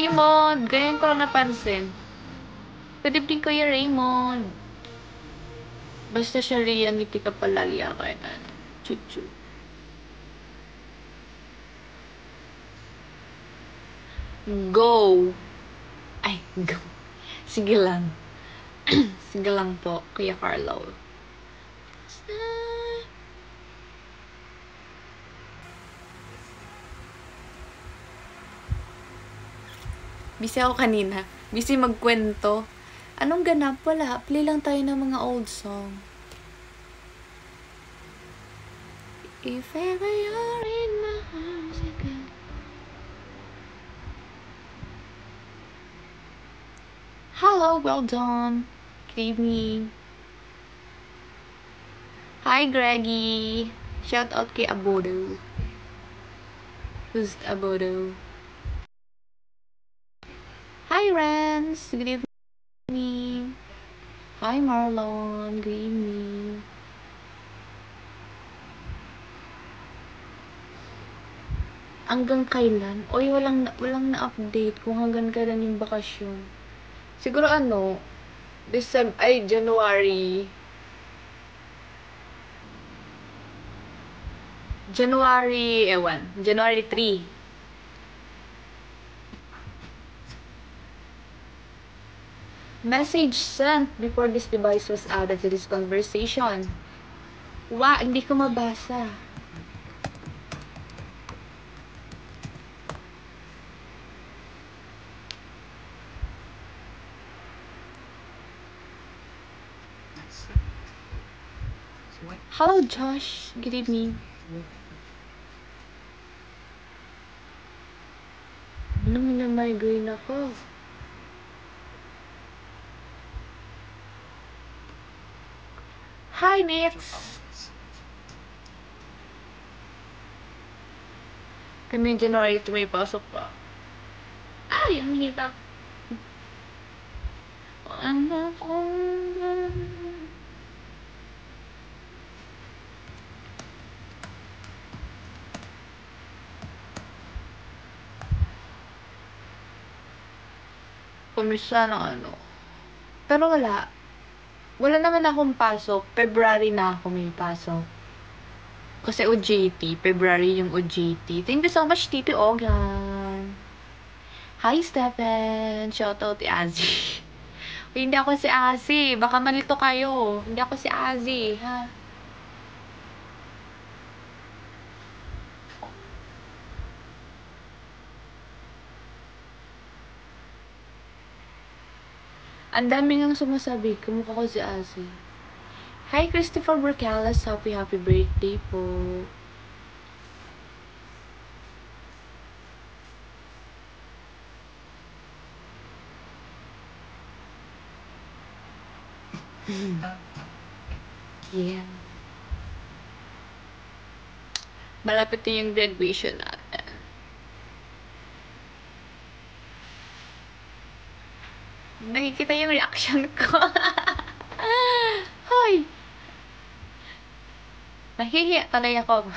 Raymond! Ganyan ko lang napansin. Good evening, Kuya Raymond. Basta siya riyan, hindi ka palagi akanan. Chuchu. Go! Ay, go. Sige lang. Sige lang po, Kuya Carlo. Busy ako kanina. Busy magkwento. Anong ganap? Wala. Play lang tayo ng mga old song. If ever you're in my arms again. Hello, well done. Good evening. Hi, Greggy. Shout out kay Abodo. Who's Abodo? Hi, Rance. Good evening. Hi, Marlon. Good evening. Hanggang kailan? Oy, walang na-update kung hanggang kailan yung bakasyon. Siguro January. January 3. Message sent before this device was added to this conversation. Hindi ko mabasa. Hello, Josh. Good evening. Migraine ako. Hi, Nix. Kami January 2 may pasok pa. Ay, ang hirap. Kumisa ng Pero wala. Wala naman akong pasok. February na ako may pasok. Kasi OJT. February yung OJT. Thank you so much, Titi Ogan. Hi, Stephen. Shoutout kay Azzy. Hindi ako si Azzy. Baka malito kayo. Hindi ako si Azzy, ha? Ang dami nang sumasabi. Kumukha ko si Azzy. Hi, Christopher Burcalas. Happy birthday po. Yeah. Malapit na yung graduation natin. Nakikita yung reaction ko. Hoy! Nahihiya talay ako.